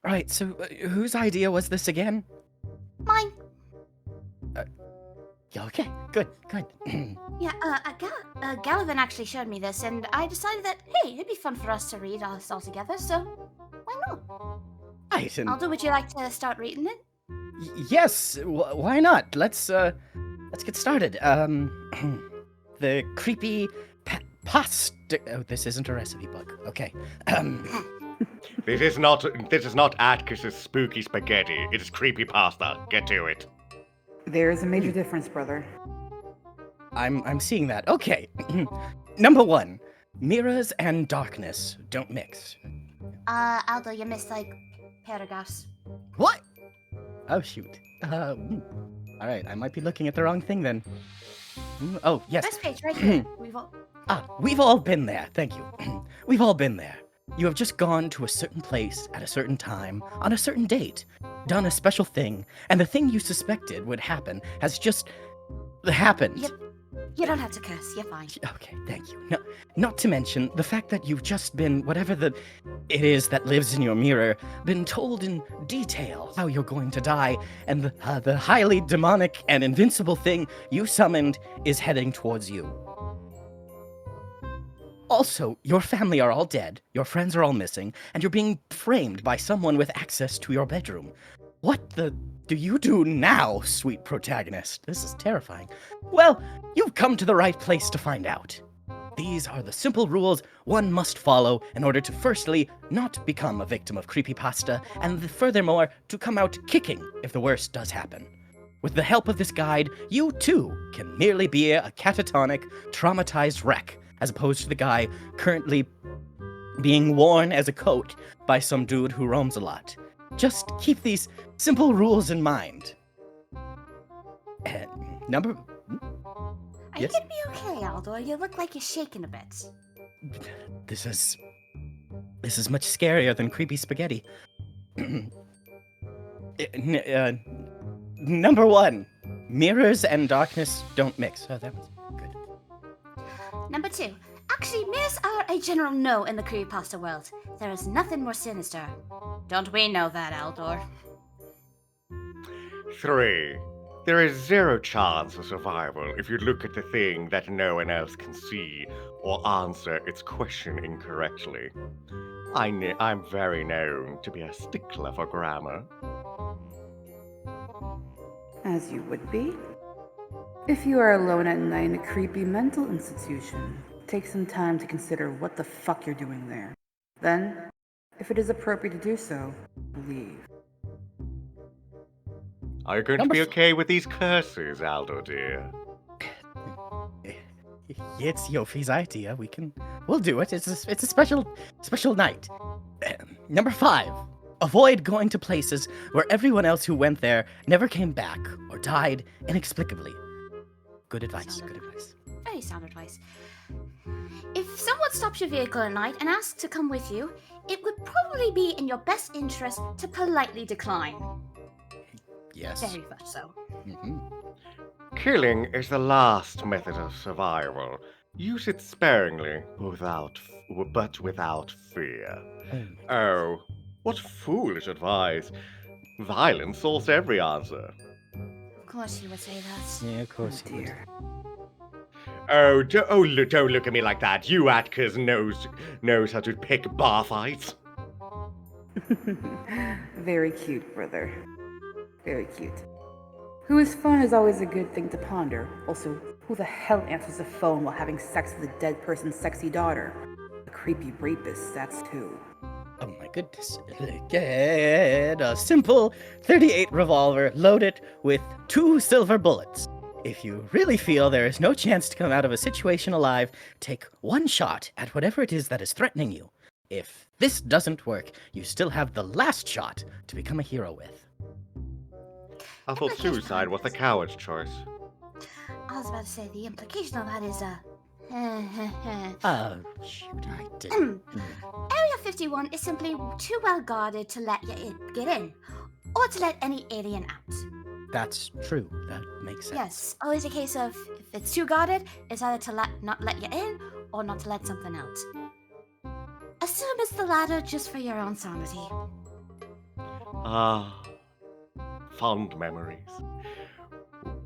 Right, so whose idea was this again? Mine. Yeah, okay, good. Yeah, Gallivan actually showed me this, and I decided that, hey, it'd be fun for us to read us all together, so why not? Right, and Aldo, would you like to start reading it? yes, why not? Let's get started. The creepy pasta. Oh, this isn't a recipe book. Okay. This is not Atgas's spooky spaghetti. It is creepypasta. Get to it. There's a major difference, brother. I'm seeing that. Okay. Number 1. Mirrors and darkness don't mix. Aldo, you missed, like, paragraphs. What? Oh, shoot. All right, I might be looking at the wrong thing then. Oh, yes. First page, right here. We've all been there. Thank you. We've all been there. You have just gone to a certain place at a certain time on a certain date, done a special thing, and the thing you suspected would happen has just happened. You don't have to curse. You're fine. Okay, thank you. No, not to mention the fact that you've just been, whatever it is that lives in your mirror, been told in detail how you're going to die, and the highly demonic and invincible thing you summoned is heading towards you. Also, your family are all dead, your friends are all missing, and you're being framed by someone with access to your bedroom. What the do you do now, sweet protagonist? This is terrifying. Well, you've come to the right place to find out. These are the simple rules one must follow in order to firstly not become a victim of creepypasta, and furthermore, to come out kicking if the worst does happen. With the help of this guide, you too can merely be a catatonic, traumatized wreck, as opposed to the guy currently being worn as a coat by some dude who roams a lot. Just keep these simple rules in mind. And number... Are you gonna be okay, Aldo? You look like you're shaking a bit. This is much scarier than creepy spaghetti. Number 1. Mirrors and darkness don't mix. Oh, that was good. Number 2. Actually, mirrors are a general no in the creepypasta world. There is nothing more sinister. Don't we know that, Aldohr? 3. There is zero chance of survival if you look at the thing that no one else can see or answer its question incorrectly. I'm very known to be a stickler for grammar. As you would be. If you are alone at night in a creepy mental institution, take some time to consider what the fuck you're doing there. Then, if it is appropriate to do so, leave. Are you going to be okay with these curses, Aldo dear? It's Yofi's idea. We'll do it. It's a special night. Number 5. Avoid going to places where everyone else who went there never came back or died inexplicably. Good advice. Very sound advice. If someone stops your vehicle at night and asks to come with you, it would probably be in your best interest to politely decline. Yes. Very much so. Mm-hmm. Killing is the last method of survival. Use it sparingly, but without fear. Oh, what foolish advice. Violence solves every answer. Of course you would say that. Yeah, of course you would. Dear. Don't look at me like that. You Atgas knows how to pick bar fights. Very cute, brother. Very cute. Who is fun is always a good thing to ponder. Also, who the hell answers the phone while having sex with a dead person's sexy daughter? A creepy rapist, that's who. Oh my goodness. Get a simple 38 revolver, load it with 2 silver bullets. If you really feel there is no chance to come out of a situation alive, take 1 shot at whatever it is that is threatening you. If this doesn't work, you still have the last shot to become a hero with. I thought suicide was the coward's choice. I was about to say, the implication of that is, Oh, shoot, I didn't. Area 51 is simply too well guarded to let you get in, or to let any alien out. That's true. That makes sense. Yes, always a case of, if it's too guarded, it's either to not let you in, or not to let something out. Assume it's the latter just for your own sanity. Ah, fond memories.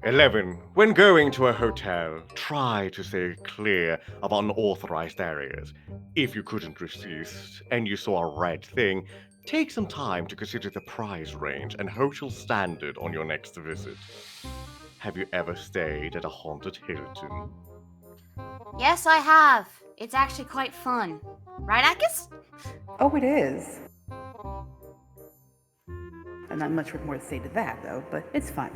11. When going to a hotel, try to stay clear of unauthorized areas. If you couldn't resist and you saw a red thing, take some time to consider the price range and hotel standard on your next visit. Have you ever stayed at a haunted Hilton? Yes, I have. It's actually quite fun. Right, Atgas? Oh, it is. And not much more to say to that, though, but it's fun.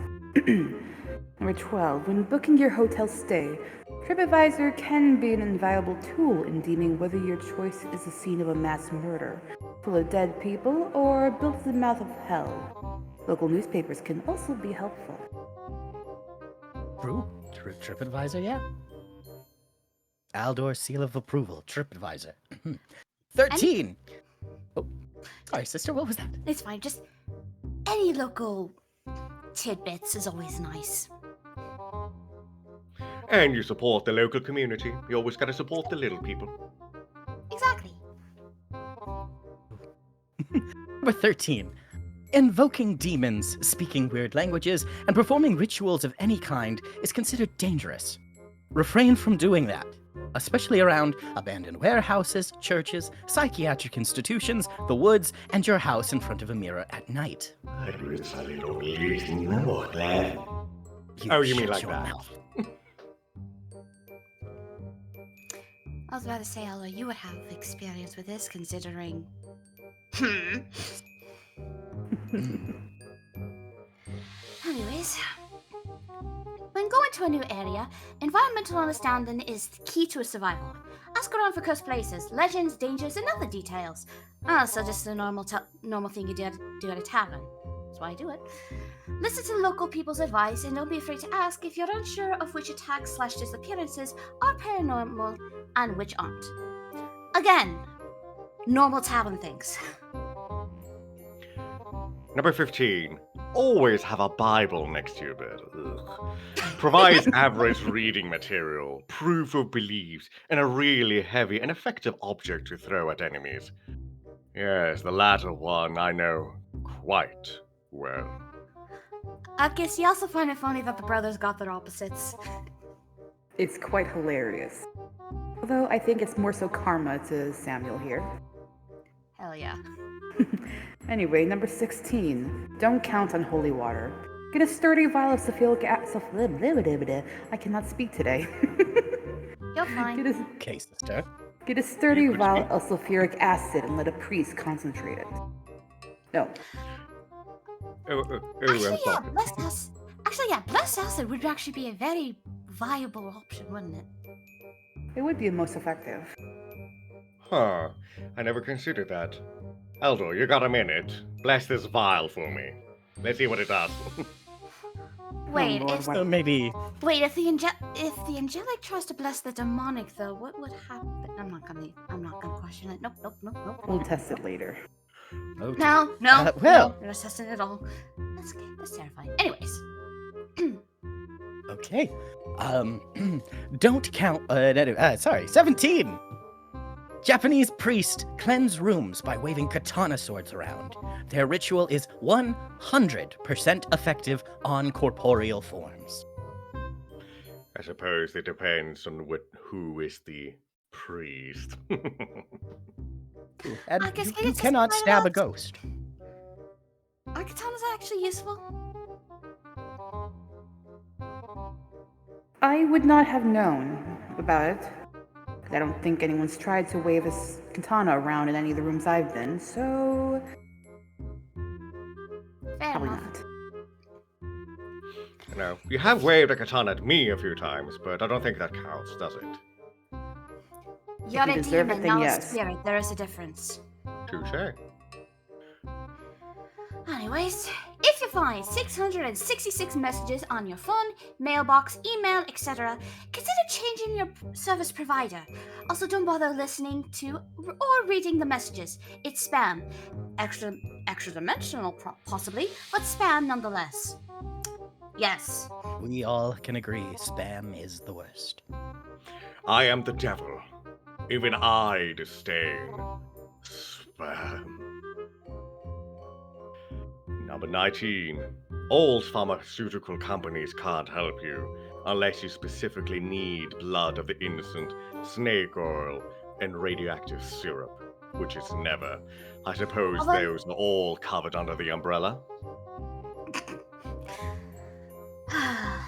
Number 12. When booking your hotel stay, TripAdvisor can be an invaluable tool in deeming whether your choice is the scene of a mass murder, full of dead people, or built to the mouth of hell. Local newspapers can also be helpful. True. TripAdvisor, yeah. Aldohr seal of approval. TripAdvisor. 13. Oh, sorry, sister. What was that? It's fine. Just any local tidbits is always nice. And you support the local community. You always gotta support the little people. Exactly. Number 13. Invoking demons, speaking weird languages, and performing rituals of any kind is considered dangerous. Refrain from doing that, especially around abandoned warehouses, churches, psychiatric institutions, the woods, and your house in front of a mirror at night. Oh, you mean shut like your that? mouth. I was about to say, Aldohr, you would have experience with this, considering. Anyways, when going to a new area, environmental understanding is the key to survival. Ask around for cursed places, legends, dangers, and other details. So just a normal thing you do at a tavern. That's why I do it. Listen to local people's advice and don't be afraid to ask if you're unsure of which attacks/disappearances are paranormal and which aren't. Again, normal tavern things. Number 15. Always have a Bible next to your bed. Ugh. Provides average reading material, proof of beliefs, and a really heavy and effective object to throw at enemies. Yes, the latter one I know quite well. I guess you also find it funny that the brothers got their opposites. It's quite hilarious. Although I think it's more so karma to Samuel here. Hell yeah. Anyway, number 16. Don't count on holy water. Get a sturdy vial of sulfuric acid. I cannot speak today. You're fine. Okay, sister. Get a sturdy You could vial speak. of sulfuric acid and let a priest concentrate it. No, I'm sorry. Blessed acid would actually be a very viable option, wouldn't it? it would be most effective. Huh. I never considered that. Aldohr, you got a minute. Bless this vial for me. Let's see what it does. Wait, Lord, if what- Maybe. the angelic tries to bless the demonic, though, what would happen? I'm not gonna question it. Nope. We'll test it later. Oh, No. well. We're not testing it at all. That's terrifying. Anyways. Okay. Don't count. 17. Japanese priest cleanse rooms by waving katana swords around. Their ritual is 100% effective on corporeal forms. I suppose it depends on who is the priest. And I guess you, get you it to cannot spell it stab a out. ghost. Are katanas actually useful? I would not have known about it. I don't think anyone's tried to wave a katana around in any of the rooms I've been, so Fair probably enough. not. No, you have waved a katana at me a few times, but I don't think that counts, does it? You're you a deserve it, demon, then not a yes. spirit. There is a difference. Touche. Anyways, if you find 666 messages on your phone, mailbox, email, etc., consider changing your service provider. Also, don't bother listening to or reading the messages. It's spam. Extra dimensional, possibly, but spam nonetheless. Yes. We all can agree spam is the worst. I am the devil. Even I disdain spam. Number 19. All pharmaceutical companies can't help you unless you specifically need blood of the innocent, snake oil, and radioactive syrup, which is never. I suppose Although- those are all covered under the umbrella. I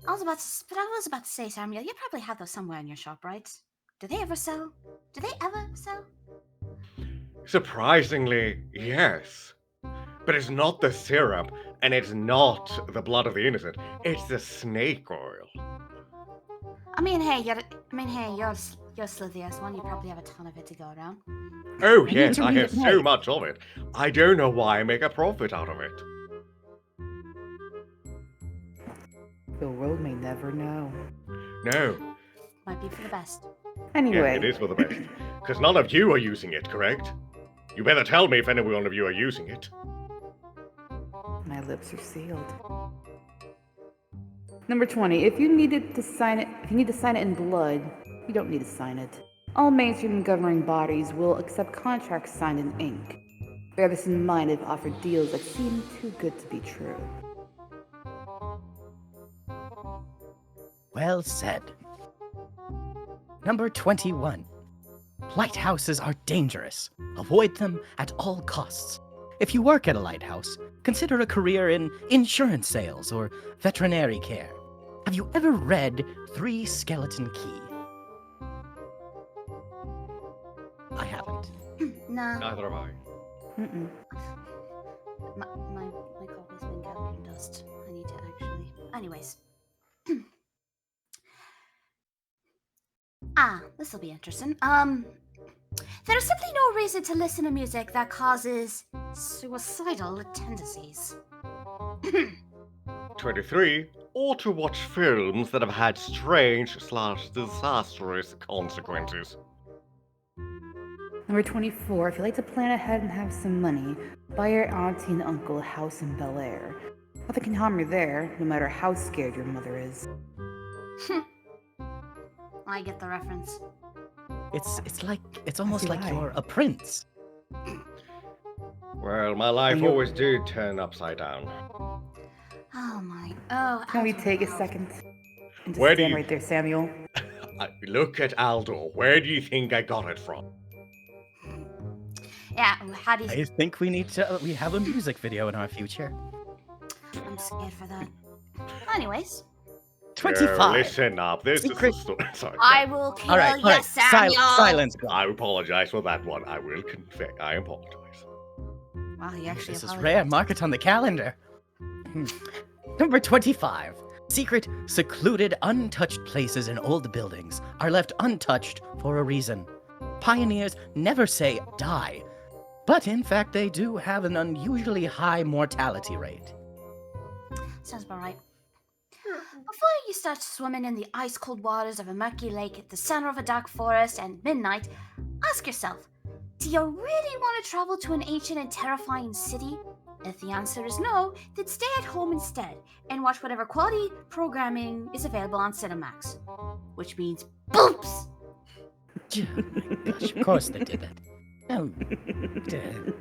was about to say, Samuel, you probably have those somewhere in your shop, right? Do they ever sell? Do they ever sell? Surprisingly, yes. But it's not the syrup, and it's not the blood of the innocent. It's the snake oil. You're slithiest one. You probably have a ton of it to go around. Oh, I need yes, to I read have it so right. much of it. I don't know why I make a profit out of it. The world may never know. No. Might be for the best. Anyway, Yeah, it is for the best. Because none of you are using it, correct? You better tell me if any one of you are using it. my lips are sealed. Number 20. If you need to sign it in blood, you don't need to sign it. All mainstream governing bodies will accept contracts signed in ink. Bear this in mind if offered deals that seem too good to be true. Well said. Number 21. Lighthouses are dangerous. Avoid them at all costs. If you work at a lighthouse, consider a career in insurance sales or veterinary care. Have you ever read Three Skeleton Key? I haven't. No, Neither have I. Mm-mm. my copy's been covered in dust. I need to actually. Anyways. This will be interesting. There's simply no reason to listen to music that causes suicidal tendencies. 23. Or to watch films that have had strange/disastrous consequences. Number 24. If you like to plan ahead and have some money, buy your auntie and uncle a house in Bel Air. Nothing can harm you there, no matter how scared your mother is. I get the reference. It's almost like why. you're a prince. Well, my life you- always did turn upside down. Oh my. Oh. Can we Aldohr. take a second? And just Where do stand you- right there, Samuel. Look at Aldohr. Where do you think I got it from? Yeah. How do you? I think we have a music video in our future. I'm scared for that. Anyways, 25. Oh, listen up. This is a Secret- story. Sorry. I will kill All right, you, all right. Samuel. Silence. I apologize for that one. I will confess. I apologize. Wow, he actually This is apologized. rare. Mark it on the calendar. Number 25. Secret, secluded, untouched places in old buildings are left untouched for a reason. Pioneers never say die, but in fact they do have an unusually high mortality rate. Sounds about right. Before you start swimming in the ice-cold waters of a murky lake at the center of a dark forest at midnight, ask yourself, do you really want to travel to an ancient and terrifying city? If the answer is no, then stay at home instead and watch whatever quality programming is available on Cinemax. Which means boops! Gosh, of course they did that. Oh, duh.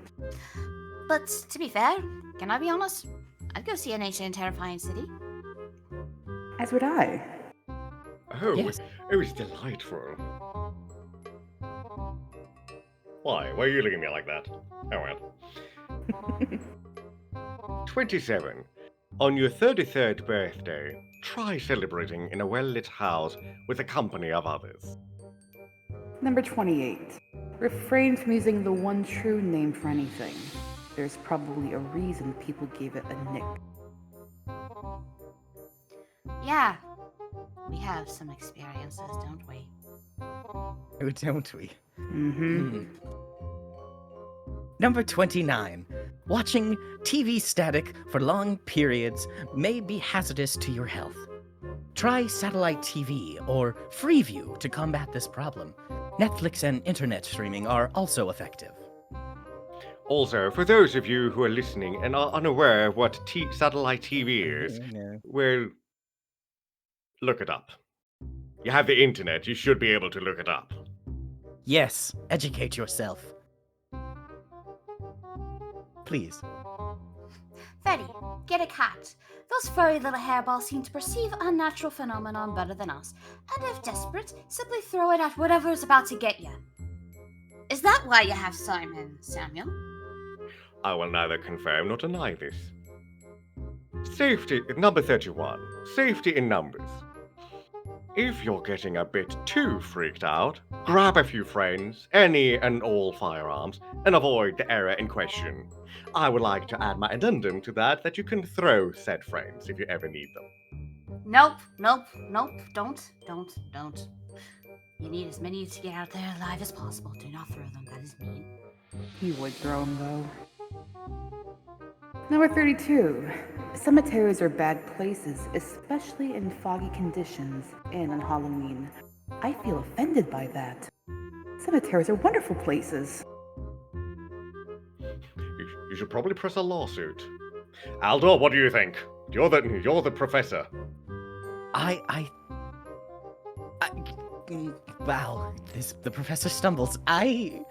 But to be fair, can I be honest? I'd go see an ancient and terrifying city. As would I. Oh, Yes. it was delightful. Why? Why are you looking at me like that? Oh well. 27. On your 33rd birthday, try celebrating in a well-lit house with the company of others. Number 28. Refrain from using the one true name for anything. There's probably a reason people gave it a nick. Yeah, we have some experiences, don't we? Oh, don't we? Mm-hmm. Number 29. Watching TV static for long periods may be hazardous to your health. Try satellite TV or Freeview to combat this problem. Netflix and internet streaming are also effective. Also, for those of you who are listening and are unaware of what satellite TV is, well, look it up. You have the internet, you should be able to look it up. Yes, educate yourself. Please. Freddy, get a cat. Those furry little hairballs seem to perceive unnatural phenomenon better than us, and if desperate, simply throw it at whatever is about to get you. Is that why you have Simon, Samuel? I will neither confirm nor deny this. Safety, number 31. Safety in numbers. If you're getting a bit too freaked out, grab a few friends, any and all firearms, and avoid the area in question. I would like to add my addendum to that you can throw said friends if you ever need them. Nope. Don't. You need as many to get out there alive as possible. Do not throw them, that is mean. He would throw 'em, though. Number 32. Cemeteries are bad places, especially in foggy conditions and on Halloween. I feel offended by that. Cemeteries are wonderful places. You should probably press a lawsuit. Aldohr, what do you think? You're the professor. Wow, the professor stumbles. I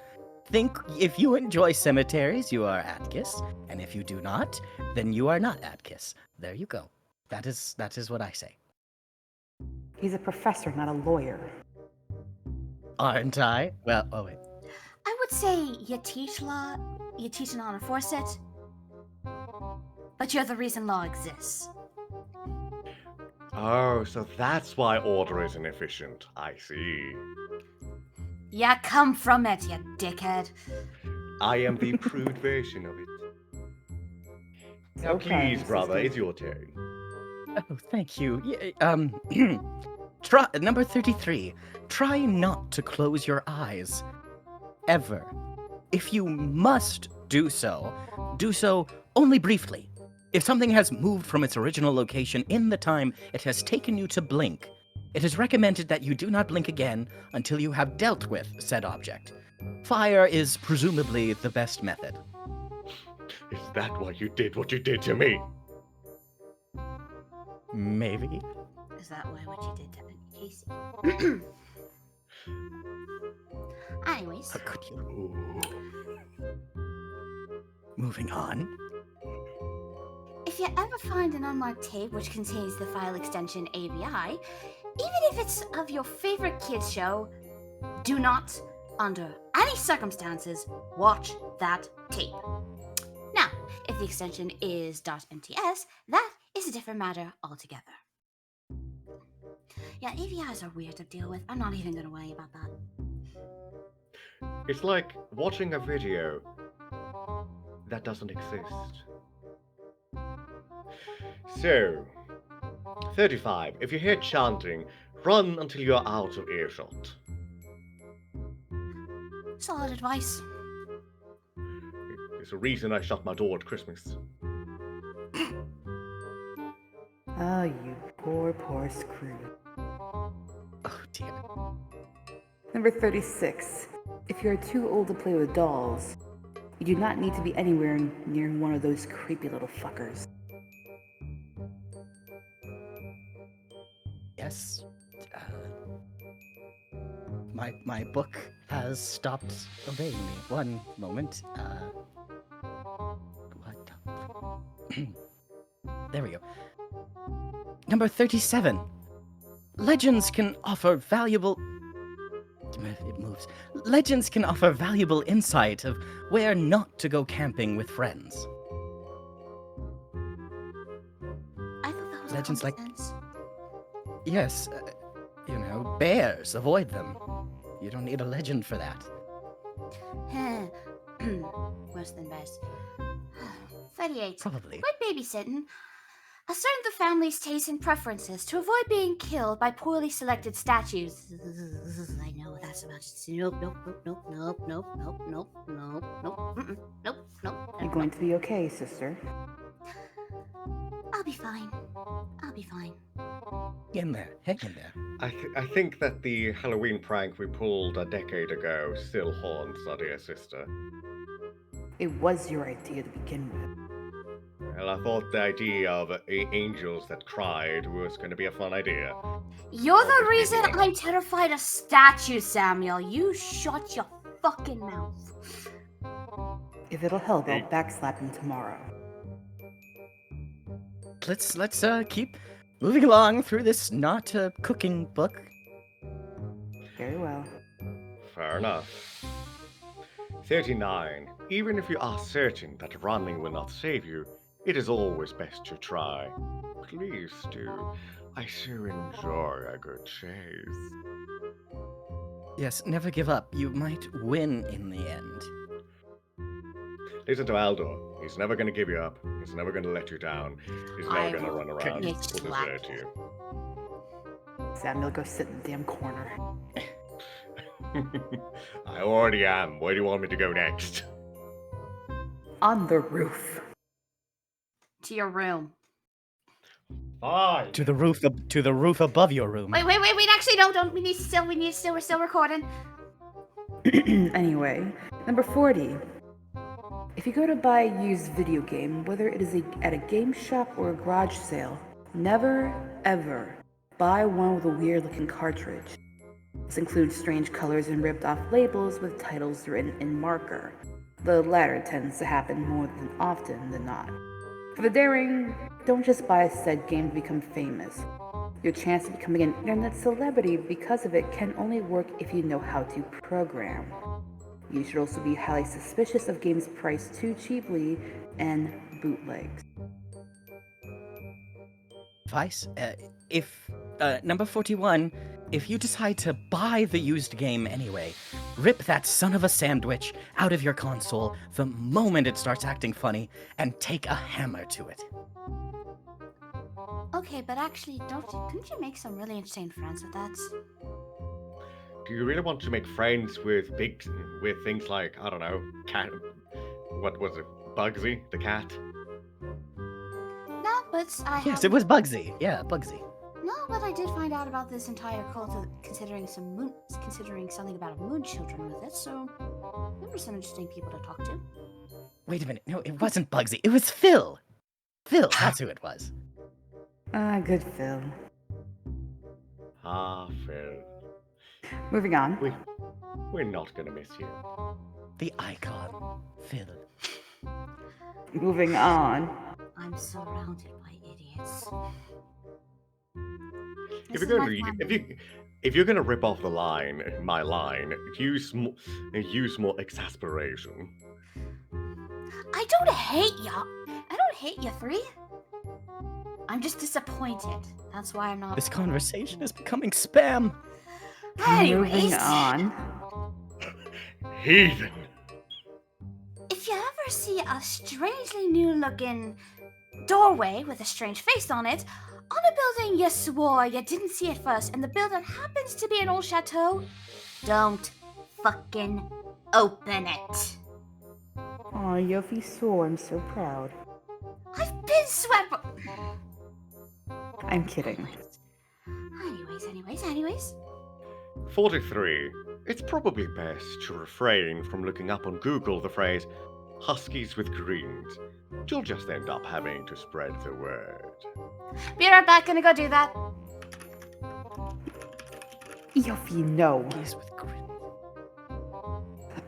think if you enjoy cemeteries, you are Atgas, and if you do not, then you are not Atgas. There you go. That is what I say. He's a professor, not a lawyer. Aren't I? Well, oh wait. I would say you teach law, you teach an honor force it, but you're the reason law exists. Oh, so that's why order is inefficient. I see. Yeah, come from it, you dickhead. I am the prude version of it. Now, Okay, please, brother, sister. it's your turn. Oh, thank you. Try number 33. Try not to close your eyes. Ever. If you must do so only briefly. If something has moved from its original location in the time it has taken you to blink, it is recommended that you do not blink again until you have dealt with said object. Fire is presumably the best method. Is that why you did what you did to me? Maybe. Is that what you did to Casey? Anyways, How could you? Ooh. Moving on. if you ever find an unmarked tape which contains the file extension ABI, even if it's of your favorite kids show, do not, under any circumstances, watch that tape. Now, if the extension is .mts, that is a different matter altogether. Yeah, AVIs are weird to deal with. I'm not even going to worry about that. It's like watching a video that doesn't exist. So, 35. If you hear chanting, run until you're out of earshot. Solid advice. There's a reason I shut my door at Christmas. Oh, you poor Scrooge. Oh dear. Number 36. If you're too old to play with dolls, you do not need to be anywhere near one of those creepy little fuckers. Yes. My book has stopped obeying me. One moment. What? There we go. Number 37. Legends can offer valuable... It moves. Legends can offer valuable insight of where not to go camping with friends. I thought that was Legends like- common sense. Yes, bears. Avoid them. You don't need a legend for that. Worse than bears. 38. Probably. When babysitting, ascertain the family's tastes and preferences to avoid being killed by poorly selected statues. I know that's about nope. You're going to be okay, sister. I'll be fine. In there. Heck in there. I think that the Halloween prank we pulled a decade ago still haunts our dear sister. It was your idea to begin with. Well, I thought the idea of angels that cried was going to be a fun idea. You're the reason I'm terrified of statues, Samuel. You shut your fucking mouth. If it'll help, I'll backslap him tomorrow. let's keep moving along through this not cooking book. Very well. Fair enough. 39. Even if you are certain that running will not save you, it is always best to try. Please do. I so enjoy a good chase. Yes, never give up. You might win in the end. Listen to Aldohr. He's never going to give you up. He's never going to let you down. He's never I going to will run around get and pull his slapped. hair to you. Samuel, go sit in the damn corner. I already am. Where do you want me to go next? On the roof. To your room. Fine. To the roof above your room. Wait, actually, no, don't. We're still recording. Anyway, number 40. If you go to buy a used video game, whether it is at a game shop or a garage sale, never, ever buy one with a weird-looking cartridge. This includes strange colors and ripped-off labels with titles written in marker. The latter tends to happen more often than not. For the daring, don't just buy a said game to become famous. Your chance of becoming an internet celebrity because of it can only work if you know how to program. You should also be highly suspicious of games priced too cheaply and bootlegs. Advice? If number 41, if you decide to buy the used game anyway, rip that son of a sandwich out of your console the moment it starts acting funny and take a hammer to it. Okay, but actually, couldn't you make some really interesting friends with that? Do you really want to make friends with things like, I don't know, cat? What was it? Bugsy, the cat? No, but Yes, it was Bugsy. Yeah, Bugsy. No, but I did find out about this entire cult, considering something about moon children with it. So there were some interesting people to talk to. Wait a minute. No, it wasn't Bugsy. It was Phil. Phil, that's who it was. Good Phil. Ah, Phil. Moving on. We're not gonna miss you. The icon, Phil. Moving on. I'm surrounded by idiots. If you're gonna rip off my line, use more exasperation. I don't hate ya. I don't hate you three. I'm just disappointed. That's why I'm not. This conversation is becoming spam. Anyways, Moving on. Heathen. if you ever see a strangely new-looking doorway with a strange face on it, on a building you swore you didn't see it first, and the building happens to be an old chateau, don't fucking open it. Aw, Yofi swore. I'm so proud. I've been swept. I'm kidding. Anyways. 43. It's probably best to refrain from looking up on Google the phrase Huskies with greens. You'll just end up having to spread the word. Be right back, gonna go do that. Yofi, no. He's with grin.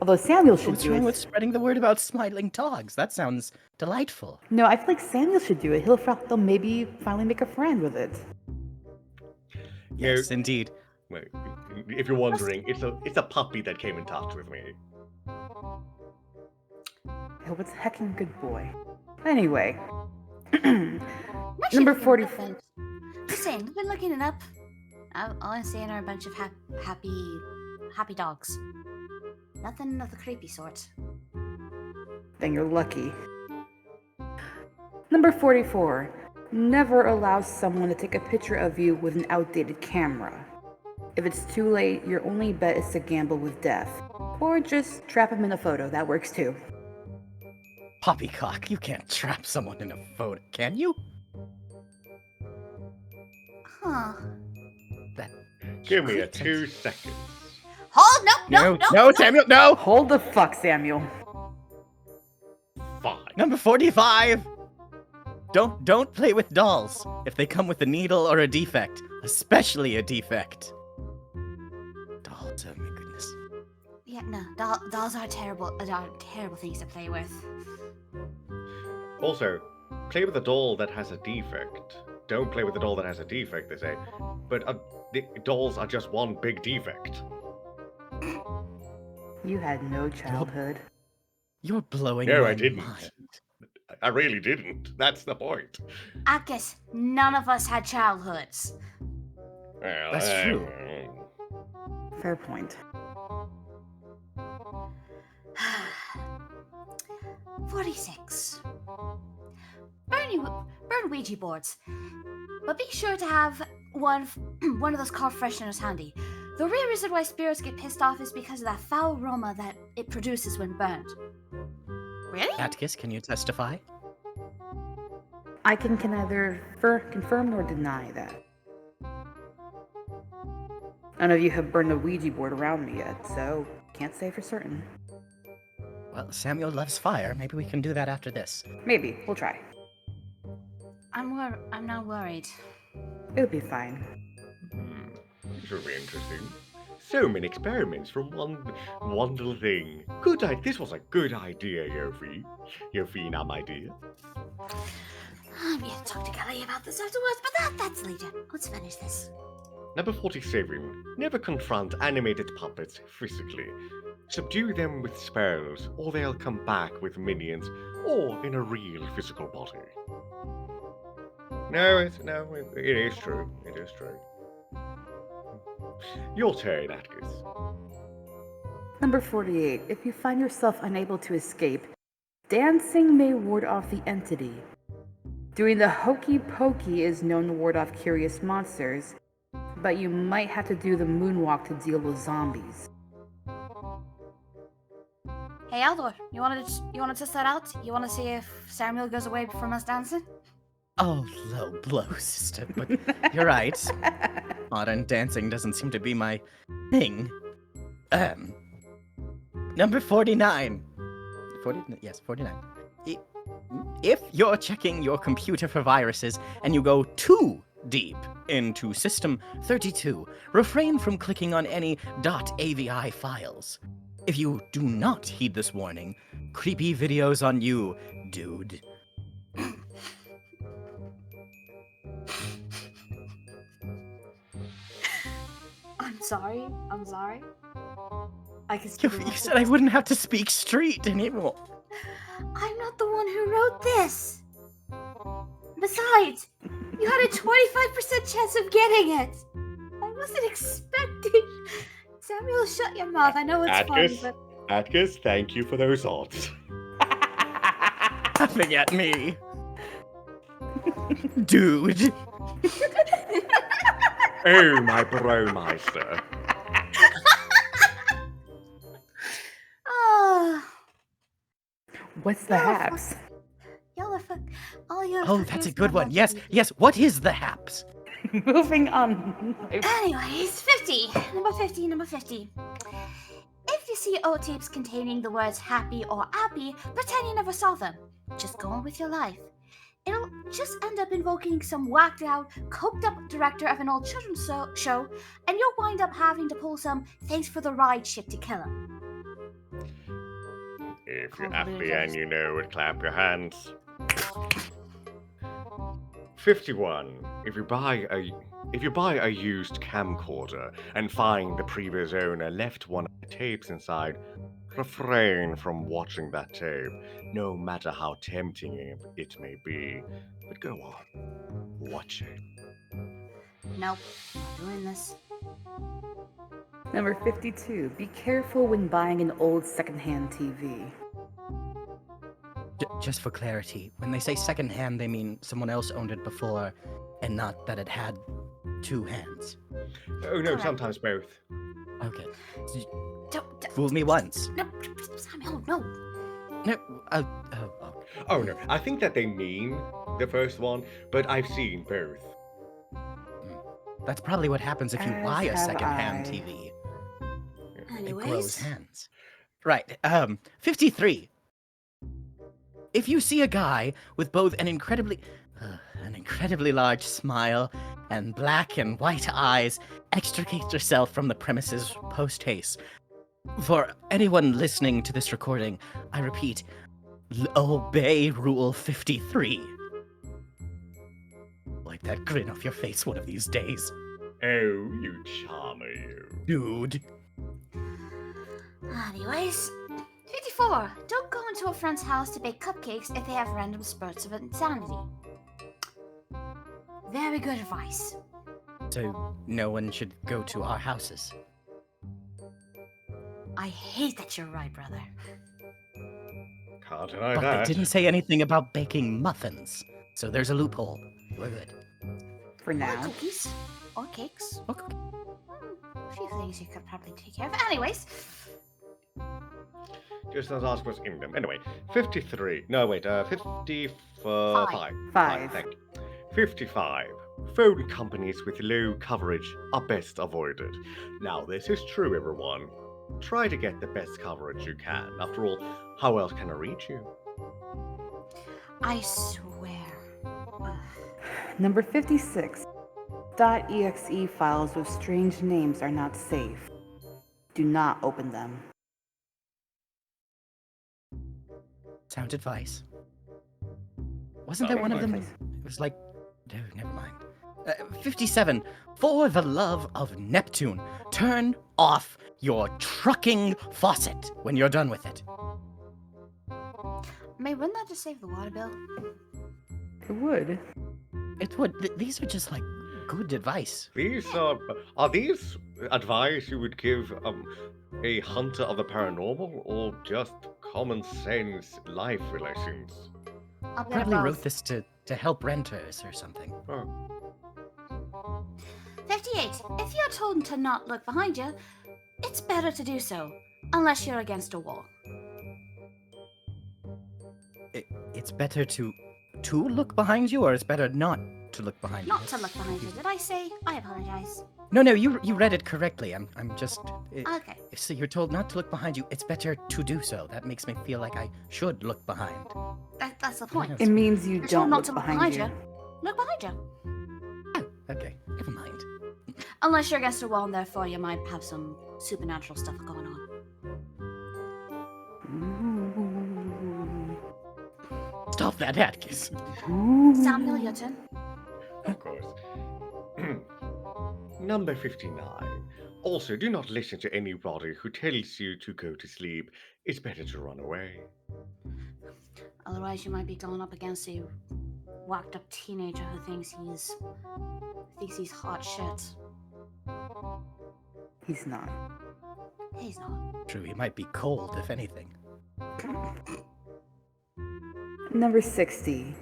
Although Samuel should What's do wrong it. with spreading the word about smiling dogs? That sounds delightful. No, I feel like Samuel should do it. He'll maybe finally make a friend with it. Yes, indeed. Wait, if you're wondering, it's a puppy that came in touch with me. I hope it's a heckin' good boy. Anyway. I'm actually Number looking 44. it up. Just saying, we've been looking it up. All I'm saying are a bunch of happy dogs. Nothing of the creepy sort. Then you're lucky. Number 44. Never allow someone to take a picture of you with an outdated camera. If it's too late, your only bet is to gamble with death. Or just trap him in a photo. That works too. Poppycock, you can't trap someone in a photo, can you? Huh. That. Give me a 2 seconds. Hold, No, Samuel, no! Hold the fuck, Samuel. Fine. Number 45! Don't play with dolls if they come with a needle or a defect, especially a defect. Dolls, oh my goodness. Yeah, no, dolls are terrible things to play with. Also, Play with a doll that has a defect. Don't play with a doll that has a defect, they say. But the dolls are just one big defect. You had no childhood. You're blowing No, my I didn't. mind. I really didn't. That's the point. Atgas, none of us had childhoods. Well, That's true. Fair point. 46. Burn Ouija boards, but be sure to have one of those car fresheners handy. The real reason why spirits get pissed off is because of that foul aroma that it produces when burned. Really? Atgas, can you testify? I can neither confirm nor deny that. None of you have burned a Ouija board around me yet, so can't say for certain. Well, Samuel loves fire. Maybe we can do that after this. Maybe. We'll try. I'm not worried. It'll be fine. This will be interesting. So many experiments from one little thing. Good idea. This was a good idea, Yofina, my dear. I'm going to talk to Kelly about this afterwards, but that's later. Let's finish this. Number 47. Never confront animated puppets physically. Subdue them with spells, or they'll come back with minions, or in a real physical body. No, it is true. It is true. Your turn, Atgas. Number 48. If you find yourself unable to escape, dancing may ward off the entity. Doing the hokey pokey is known to ward off curious monsters, but you might have to do the moonwalk to deal with zombies. Hey Aldohr, you want to test that out? You want to see if Samuel goes away from us dancing? Oh, low blow, sister, but you're right. Modern dancing doesn't seem to be my thing. Number 49. 49. If you're checking your computer for viruses and you go too deep into System 32, refrain from clicking on any .avi files. If you do not heed this warning, creepy videos on you, dude. I'm sorry. I can You said I wouldn't have to speak street anymore. I'm not the one who wrote this. Besides, you had a 25% chance of getting it. I wasn't expecting. Samuel, shut your mouth. I know it's funny, but... Atgas, thank you for those odds. Laughing at me. Dude. Oh, my bromeister. Oh, What's the haps? y'all are all you. Oh, that's a good one. Yes. What is the haps? Moving on. Anyways, 50. Number 50. If you see old tapes containing the words happy or happy, pretend you never saw them. Just go on with your life. It'll just end up invoking some whacked out, coked up director of an old children's show, and you'll wind up having to pull some thanks for the ride shit to kill him. If you're happy and you know it, clap your hands. 51. If you buy a used camcorder and find the previous owner left one of the tapes inside, refrain from watching that tape, no matter how tempting it may be. But go on, watch it. Nope, not doing this. Number 52. Be careful when buying an old secondhand TV. Just for clarity, when they say secondhand, they mean someone else owned it before, and not that it had two hands. Oh no, Correct. sometimes both. Okay. Don't. Fool me once. No, Samuel, no. No. Oh no, I think that they mean the first one, but I've seen both. That's probably what happens if you As buy a have secondhand I. TV. It grows Anyways, hands. Right. 53. If you see a guy with both an incredibly large smile and black and white eyes, extricate yourself from the premises post-haste. For anyone listening to this recording, I repeat, obey Rule 53. that grin off your face one of these days. Oh, you charmer, you. Dude. Anyways, 54. Don't go into a friend's house to bake cupcakes if they have random spurts of insanity. Very good advice. So no one should go to our houses. I hate that you're right, brother. Can't deny But that. they didn't say anything about baking muffins. So there's a loophole. We're good. For Or now. cookies. Or cakes. Okay. A few things you could probably take care of. Anyways, Just not ask what's in them. Anyway, 53. No, wait, 55. Five. Thank you. 55. Phone companies with low coverage are best avoided. Now, this is true, everyone. Try to get the best coverage you can. After all, how else can I reach you? I swear. Ugh. Number 56. .exe files with strange names are not safe. Do not open them. Sound advice. Wasn't there one of them? Please. It was like... No, never mind. 57. For the love of Neptune, turn off your trucking faucet when you're done with it. May, wouldn't that just save the water bill? It would. It would. These are just like good advice. These are these advice you would give a hunter of the paranormal, or just common sense life relations? A bit of Probably wrote both. this to help renters or something. Oh. 58. If you're told to not look behind you, it's better to do so, unless you're against a wall. It's better to look behind you, or it's better not to look behind you. Not to look behind you, did I say? I apologize. No, you read it correctly. I'm just. Okay. So you're told not to look behind you. It's better to do so. That makes me feel like I should look behind. That's the point. It means you You're told don't not look to look behind you. Look behind you. Oh, okay, never mind. Unless you're against a wall, and therefore you might have some supernatural stuff going on. Stop that, Atgas. Samuel, your turn. Of course. Number 59. Also, do not listen to anybody who tells you to go to sleep. It's better to run away. Otherwise, you might be going up against a whacked up teenager who thinks he's hot shit. He's not. He's not. True, he might be cold, if anything. Number 60.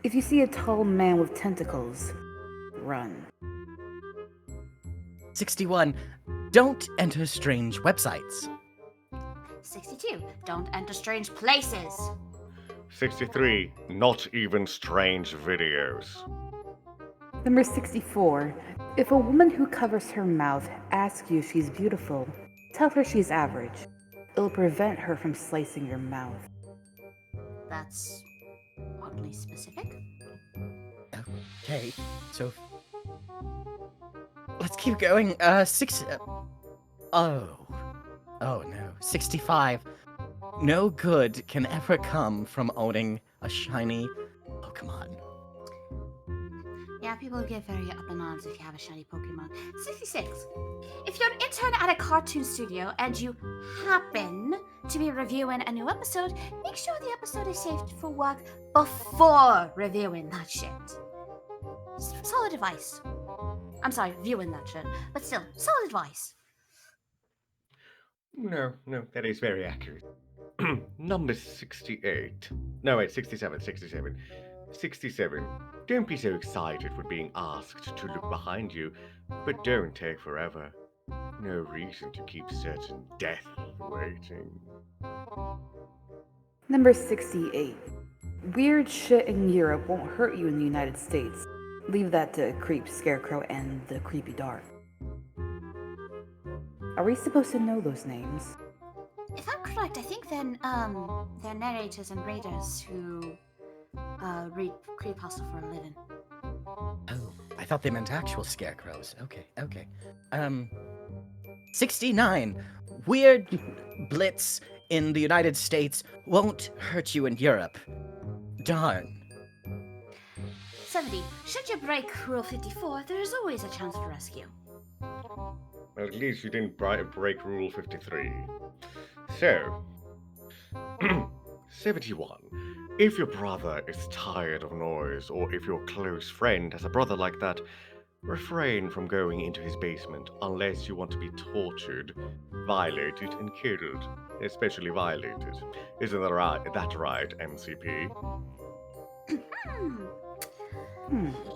If you see a tall man with tentacles, run. 61. Don't enter strange websites. 62. Don't enter strange places. 63. Not even strange videos. Number 64. If a woman who covers her mouth asks you if she's beautiful, tell her she's average. It'll prevent her from slicing your mouth. That's oddly specific. Okay, so let's keep going. Oh no, 65. No good can ever come from owning a shiny Pokemon. Yeah, people get very up in arms if you have a shiny Pokemon. 66. If you're an intern at a cartoon studio and you happen to be reviewing a new episode, make sure the episode is saved for work before reviewing that shit. Solid advice. I'm sorry, viewing that shit. But still, solid advice. No, that is very accurate. Number 68. No, wait, 67. 67. Don't be so excited when being asked to look behind you, but don't take forever. No reason to keep certain death waiting. Number 68. Weird shit in Europe won't hurt you in the United States. Leave that to Creep, Scarecrow, and the Creepy Dark. Are we supposed to know those names? If I'm correct, I think then they're narrators and readers who read CREEPYPASTA for a living. Oh, I thought they meant actual scarecrows. Okay. 69. Weird blitz in the United States won't hurt you in Europe. Darn. 70. Should you break Rule 54, there is always a chance for rescue. Well, at least you didn't break Rule 53. So, 71. If your brother is tired of noise, or if your close friend has a brother like that, refrain from going into his basement unless you want to be tortured, violated, and killed. Especially violated. Isn't that right, MCP?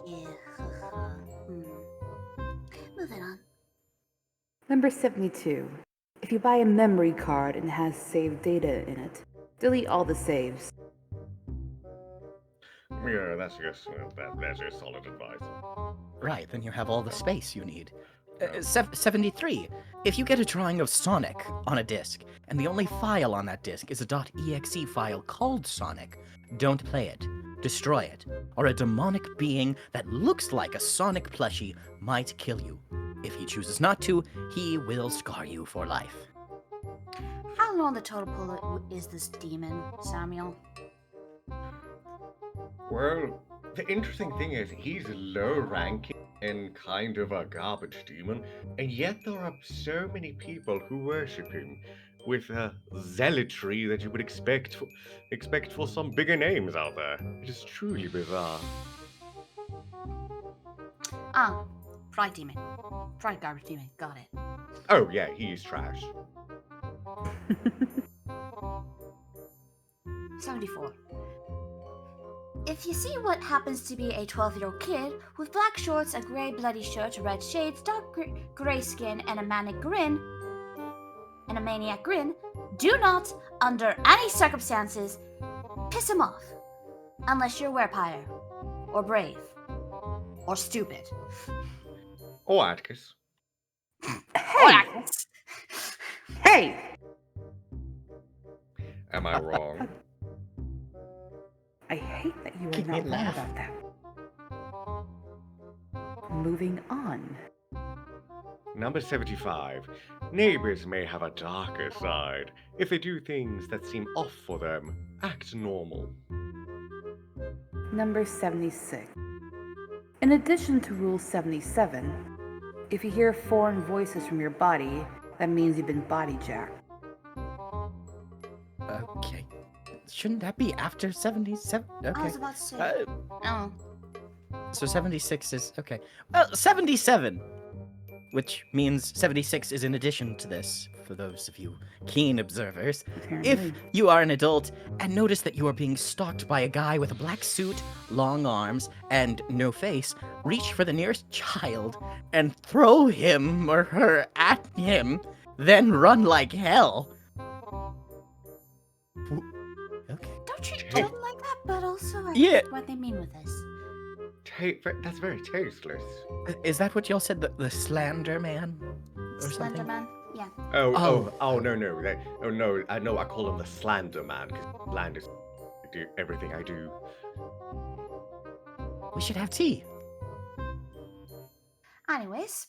Yeah. Moving on. Number 72. If you buy a memory card and it has saved data in it, delete all the saves. Yeah, that's just solid advice. Right, then you have all the space you need. 73. If you get a drawing of Sonic on a disc, and the only file on that disc is a .exe file called Sonic, don't play it. Destroy it, or a demonic being that looks like a Sonic plushie might kill you. If he chooses not to, he will scar you for life. How low on the totem pole is this demon, Samuel? Well, the interesting thing is he's low ranking and kind of a garbage demon, and yet there are so many people who worship him with a zealotry that you would expect for some bigger names out there. It is truly bizarre. Ah, Pride Demon. Pride Garbage Demon, got it. Oh yeah, he's trash. 74. If you see what happens to be a 12-year-old kid with black shorts, a grey bloody shirt, red shades, dark grey skin, and a maniac grin, do not, under any circumstances, piss him off. Unless you're werepire, or brave, or stupid. Or Atgas. Hey! Hey! Am I wrong? I hate that you are Can you not wrong laugh? about that. Moving on. Number 75. Neighbors may have a darker side. If they do things that seem off for them, act normal. Number 76. In addition to Rule 77, if you hear foreign voices from your body, that means you've been body jacked. Okay. Shouldn't that be after 77? Okay. I was about to say. No. So 76 is okay. Well, 77, which means 76 is in addition to this. For those of you keen observers, if Apparently. you are an adult and notice that you are being stalked by a guy with a black suit, long arms, and no face, reach for the nearest child and throw him or her at him, then run like hell. Okay. Don't treat children like that, but also I Yeah. get what they mean with this. That's very tasteless. Is that what y'all said? The Slander Man? Or Slender something? Man? Yeah. No, I call him the Slander Man, because slanders do everything I do. We should have tea. Anyways,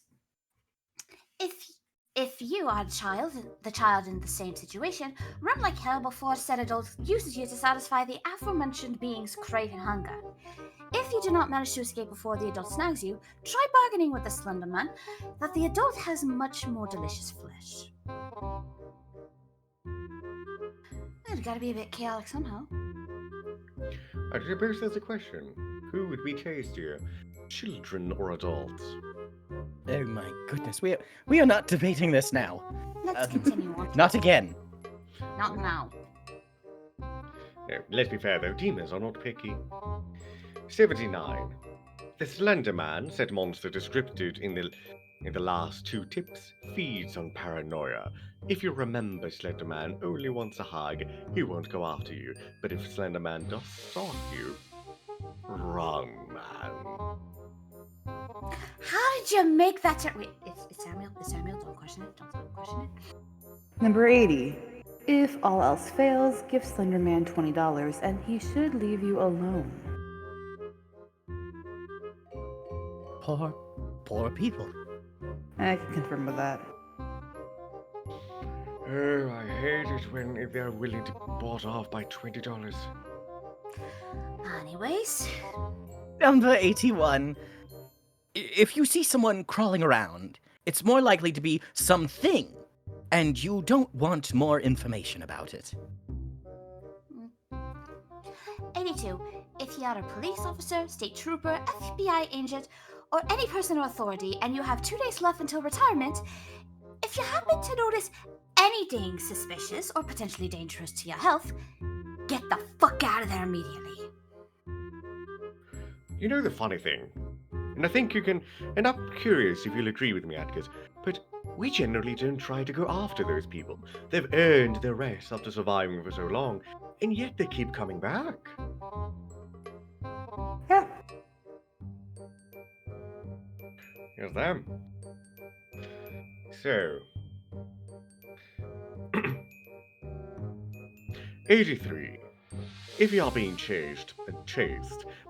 if you are the child in the same situation, run like hell before said adult uses you to satisfy the aforementioned being's craving hunger. If you do not manage to escape before the adult snags you, try bargaining with the Slender Man that the adult has much more delicious flesh. It's gotta be a bit chaotic somehow. I suppose there's a question. Who would be tastier, children or adults? Oh my goodness, we are not debating this now. Let's continue on. Not again. Not now. Yeah, let's be fair though, demons are not picky. 79. The Slender Man, said monster described in the last two tips, feeds on paranoia. If you remember Slender Man only wants a hug, he won't go after you. But if Slender Man does stalk you, run, man. How did you make that? Wait, it's Samuel. It's Samuel. Don't question it. Don't question it. Number 80. If all else fails, give Slenderman $20 and he should leave you alone. Poor people. I can confirm with that. Oh, I hate it when they're willing to be bought off by $20. Anyways, Number 81. If you see someone crawling around, it's more likely to be something, and you don't want more information about it. 82. If you are a police officer, state trooper, FBI agent, or any person of authority, and you have 2 days left until retirement, if you happen to notice anything suspicious or potentially dangerous to your health, get the fuck out of there immediately. You know the funny thing, and I think you can, and I'm curious if you'll agree with me, Atgas, but we generally don't try to go after those people. They've earned their rest after surviving for so long, and yet they keep coming back. Yeah. Here's them. So, 83. If you are being chased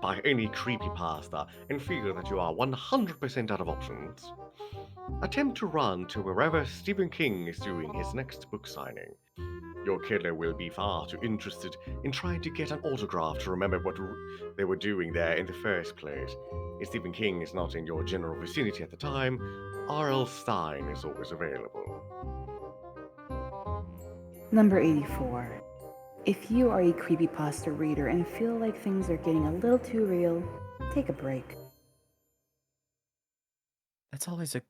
by any creepypasta and feel that you are 100% out of options, attempt to run to wherever Stephen King is doing his next book signing. Your killer will be far too interested in trying to get an autograph to remember what they were doing there in the first place. If Stephen King is not in your general vicinity at the time, R.L. Stine is always available. Number 84. If you are a creepypasta reader and feel like things are getting a little too real, take a break. That's always a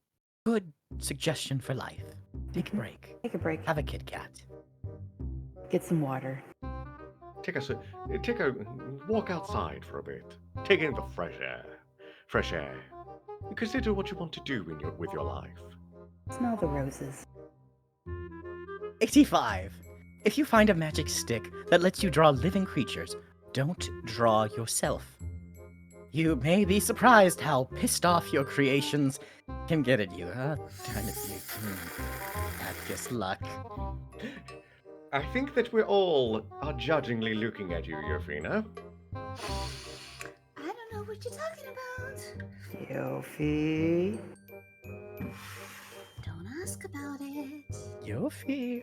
good suggestion for life. Take a break. Take a break. Have a Kit Kat. Get some water. Take a walk outside for a bit. Take in the fresh air. Fresh air. Consider what you want to do with your life. Smell the roses. 85. If you find a magic stick that lets you draw living creatures, don't draw yourself. You may be surprised how pissed off your creations can get at you. Darn it, you. Atgas luck. I think that we all are judgingly looking at you, Yofina. I don't know what you're talking about. Yofi. Don't ask about it. Yofi.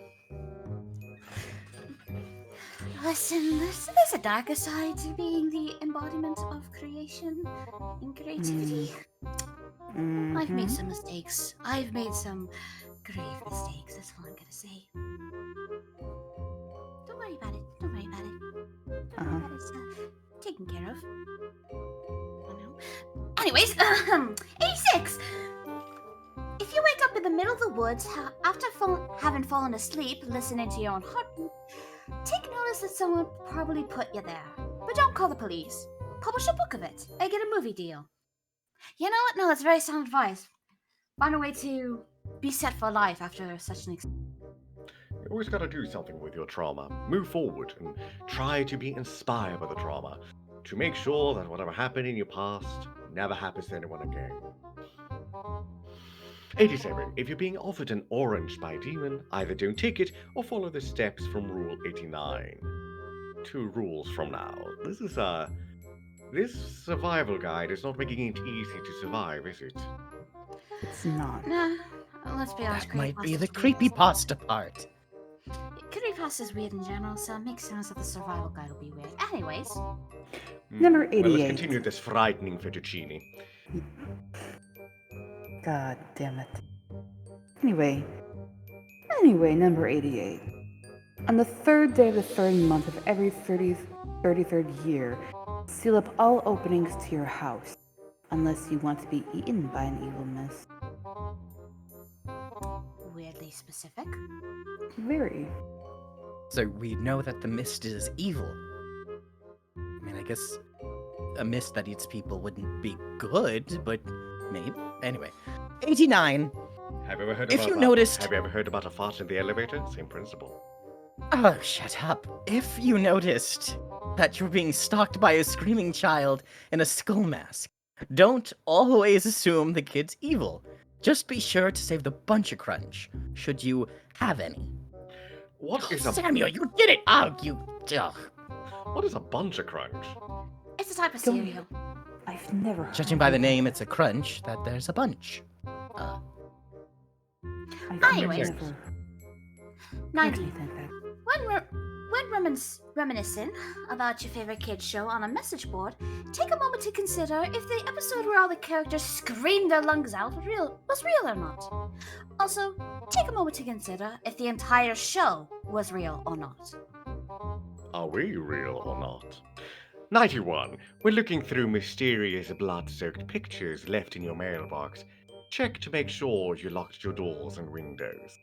Listen, there's a darker side to being the embodiment of creation and creativity. I've made some mistakes. I've made some grave mistakes, that's all I'm gonna say. Don't worry about it. Don't worry about it. Don't worry about it. It's taken care of. I know. Anyways, 86! If you wake up in the middle of the woods after having fallen asleep, listening to your own heartbeat, take notice that someone probably put you there. But don't call the police. Publish a book of it and get a movie deal. You know what? No, that's very sound advice. Find a way to be set for life after such an experience. You always gotta do something with your trauma. Move forward and try to be inspired by the trauma to make sure that whatever happened in your past never happens to anyone again. 87. If you're being offered an orange by a demon, either don't take it or follow the steps from Rule 89. 2 rules from now. This survival guide is not making it easy to survive, is it? It's not. Nah, let's be honest. That might be the creepypasta's weird. creepypasta part. Creepypasta is weird in general, so it makes sense that the survival guide will be weird. Anyways, Number Well, let's 88. continue this frightening fettuccine. God damn it. Anyway, number 88. On the 3rd day of the 3rd month of every 33rd year, seal up all openings to your house, unless you want to be eaten by an evil mist. weirdly specific. Very. So we know that the mist is evil. I mean, I guess a mist that eats people wouldn't be good, but maybe. Anyway, 89. Have you ever heard If about you that? noticed- Have you ever heard about a fart in the elevator? Same principle. Oh, shut up. If you noticed that you're being stalked by a screaming child in a skull mask, don't always assume the kid's evil. Just be sure to save the bunch of crunch, should you have any. What is a Samuel, you did it! Oh, you... Ugh. what is a bunch of crunch? It's a type of Don't- cereal. I've never heard Judging by the of name, it's a crunch that there's a bunch. I've Anyways. never heard 19. anything like that. when reminiscing about your favorite kids show on a message board, take a moment to consider if the episode where all the characters screamed their lungs out was real or not. Also, take a moment to consider if the entire show was real or not. Are we real or not? 91. When looking through mysterious blood-soaked pictures left in your mailbox, check to make sure you locked your doors and windows.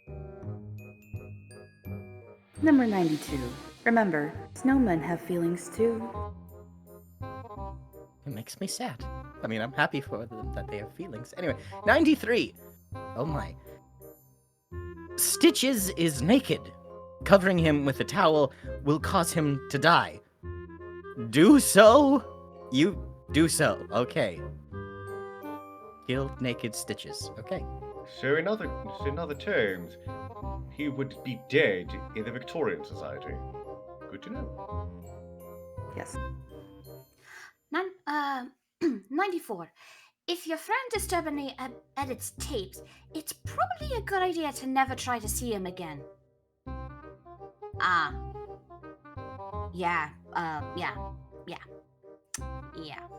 Number 92. Remember, snowmen have feelings too. It makes me sad. I mean, I'm happy for them that they have feelings. Anyway, 93. Oh my. Stitches is naked. Covering him with a towel will cause him to die. Do so? You do so. Okay. Kill naked Stitches. Okay. So in other terms, he would be dead in the Victorian society. Good to know. Yes. 94. If your friend disturbingly edits tapes, it's probably a good idea to never try to see him again. Yeah,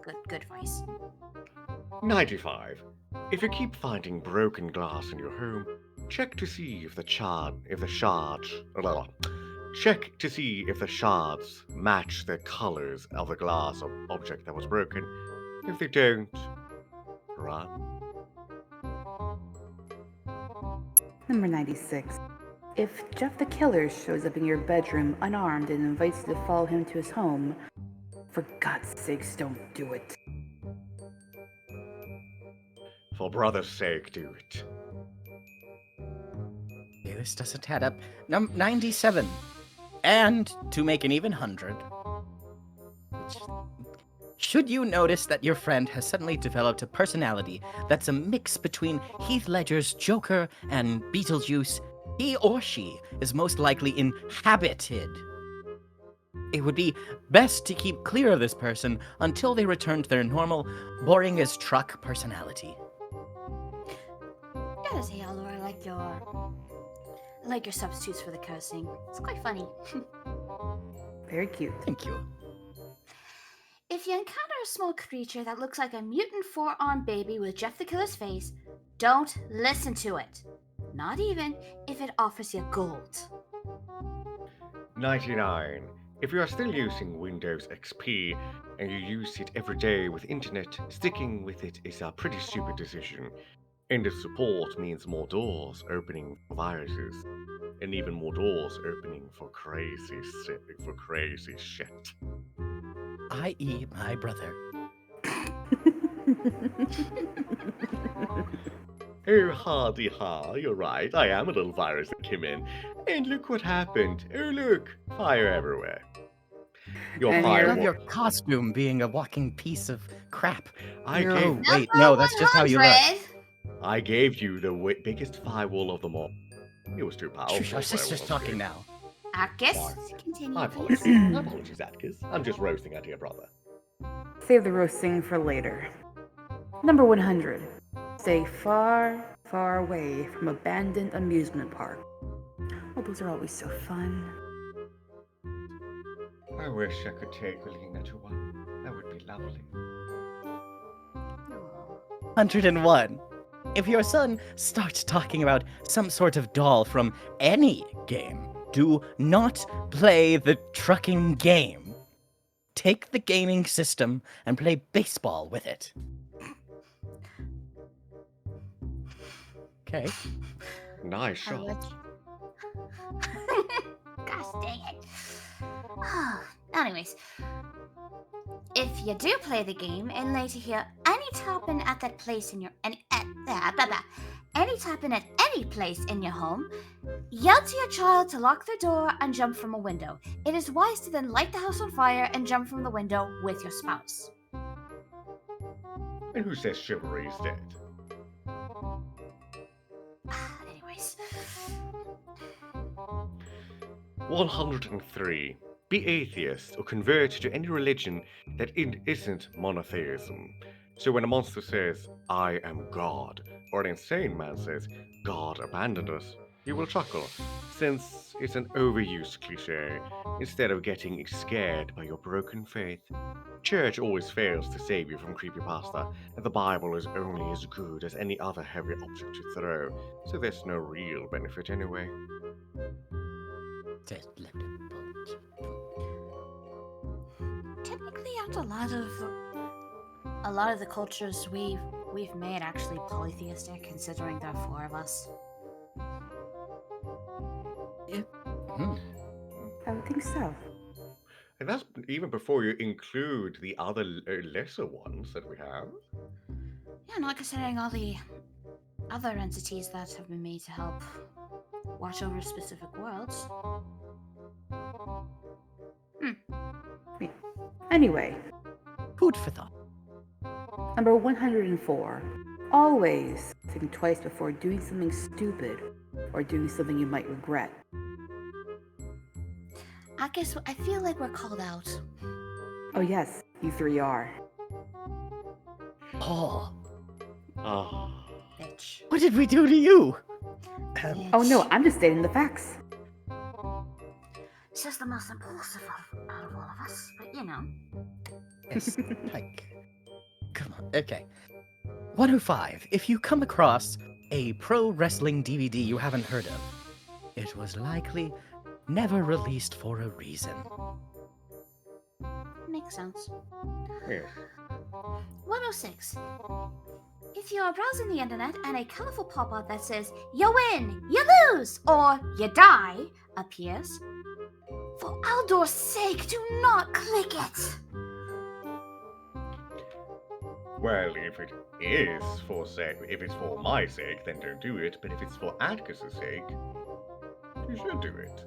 good advice. 95. If you keep finding broken glass in your home, check to see if the shards match the colors of the glass or object that was broken. If they don't, run. Number 96. If Jeff the Killer shows up in your bedroom unarmed and invites you to follow him to his home, for God's sakes, don't do it. For brother's sake, do it. Okay, this doesn't add up. 97. And to make an even 100. Should you notice that your friend has suddenly developed a personality that's a mix between Heath Ledger's Joker and Beetlejuice, he or she is most likely inhabited. It would be best to keep clear of this person until they return to their normal, boring as truck personality. Gotta say, Aldohr, I like your substitutes for the cursing. It's quite funny. Very cute. Thank you. If you encounter a small creature that looks like a mutant four-armed baby with Jeff the Killer's face, don't listen to it. Not even if it offers you gold. 99. If you are still using Windows XP and you use it every day with internet, sticking with it is a pretty stupid decision. Endless support means more doors opening for viruses, and even more doors opening for crazy shit. I.e. my brother. Oh, hardy ha, you're right, I am a little virus that came in. And look what happened. Oh, look, fire everywhere. Your And I fire. love your costume being a walking piece of crap. I No, gave, wait, no, that's just how you look. 100. I gave you the biggest firewall of them all. It was too powerful. Shush, our sister's talking now. Atgas, Sorry. continue, My please. apologies. My apologies, Atgas. I'm just roasting our dear brother. Save the roasting for later. Number 100. Stay far, far away from abandoned amusement park. Oh, those are always so fun. I wish I could take Alina to one. That would be lovely. 101. If your son starts talking about some sort of doll from any game, do not play the trucking game. Take the gaming system and play baseball with it. Okay. Nice shot. Gosh dang it. Anyways, if you do play the game and later hear any tapping at that place in your any tapping at any place in your home, yell to your child to lock their door and jump from a window. It is wise to then light the house on fire and jump from the window with your spouse. And who says chivalry is dead? Anyways. 103. Be atheist or convert to any religion that isn't monotheism. So when a monster says, I am God, or an insane man says, God abandoned us, He will chuckle, since it's an overused cliche, instead of getting scared by your broken faith. Church always fails to save you from creepypasta, and the Bible is only as good as any other heavy object you throw, so there's no real benefit anyway. Technically, aren't a lot of the cultures we've made actually polytheistic, considering there are 4 of us. Hmm. I would think so. And that's even before you include the other lesser ones that we have. Yeah, not considering all the other entities that have been made to help watch over specific worlds. Anyway, Food for thought. number 104. Always think twice before doing something stupid or doing something you might regret. I guess I feel like we're called out. Oh yes, you 3 are. Oh, Ah. Bitch. what did we do to you? Oh no, I'm just stating the facts. She's the most impulsive out of all of us, but you know. Yes, like, come on. Okay. 105. If you come across a pro wrestling DVD you haven't heard of, it was likely never released for a reason. Makes sense. Yes. 106. If you're browsing the internet and a colorful pop-up that says, "You win, you lose, or you die," appears, for Aldohr's sake, do not click it! Well, if it is if it's for my sake, then don't do it. But if it's for Atgas' sake, you should do it.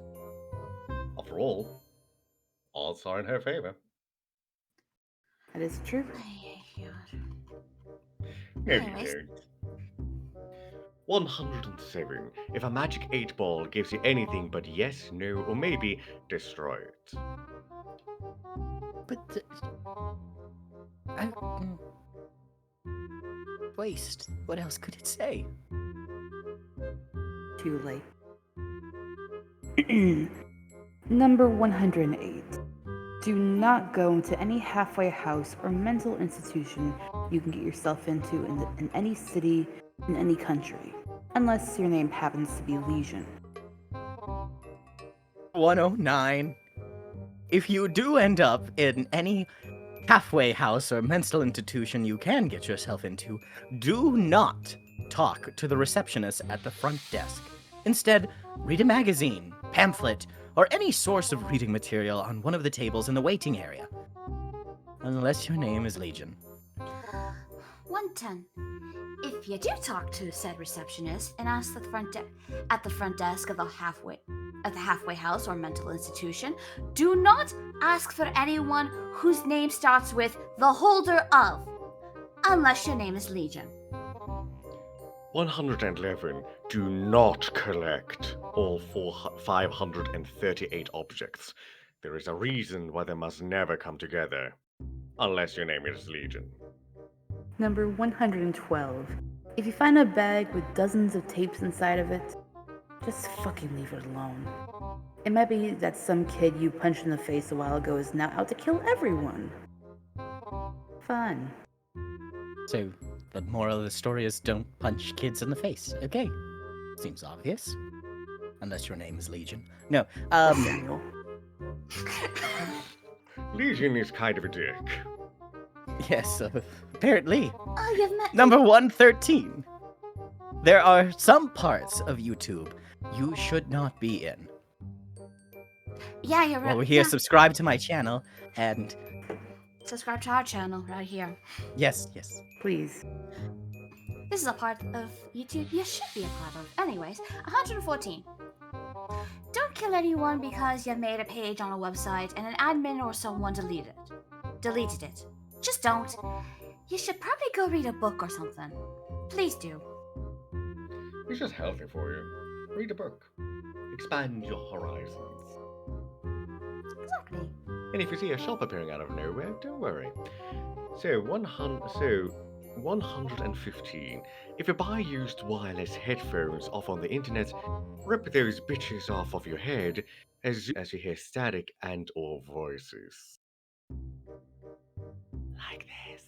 After all, odds are in her favor. That is true. Anyways. Okay. 107. If a magic 8-ball gives you anything but yes, no, or maybe, destroy it. But waste. What else could it say? Too late. Number 108. Do not go into any halfway house or mental institution you can get yourself into in any city, in any country, unless your name happens to be Legion. 109. If you do end up in any halfway house or mental institution you can get yourself into, do not talk to the receptionist at the front desk. Instead, read a magazine, pamphlet, or any source of reading material on one of the tables in the waiting area. Unless your name is Legion. 110. If you do talk to said receptionist and ask at the front desk of the halfway house or mental institution, do not ask for anyone whose name starts with the holder of, unless your name is Legion. 111. Do not collect all 538 objects. There is a reason why they must never come together, unless your name is Legion. Number 112. If you find a bag with dozens of tapes inside of it, just fucking leave it alone. It might be that some kid you punched in the face a while ago is now out to kill everyone. Fun. So, the moral of the story is don't punch kids in the face. Okay. Seems obvious. Unless your name is Legion. No, Samuel. Legion is kind of a dick. yes, apparently. Oh, you've met Number 113. There are some parts of YouTube you should not be in. Yeah, you're right. While we're here, Yeah. subscribe to my channel, and Subscribe to our channel right here. yes. Please. This is a part of YouTube you should be a part of. Anyways, 114. Don't kill anyone because you made a page on a website and an admin or someone deleted it. Just don't. You should probably go read a book or something. Please do. It's just healthy for you. Read a book. Expand your horizons. Exactly. And if you see a shop appearing out of nowhere, don't worry. So 115. If you buy used wireless headphones off on the internet, rip those bitches off of your head as you hear static and or voices. Like this.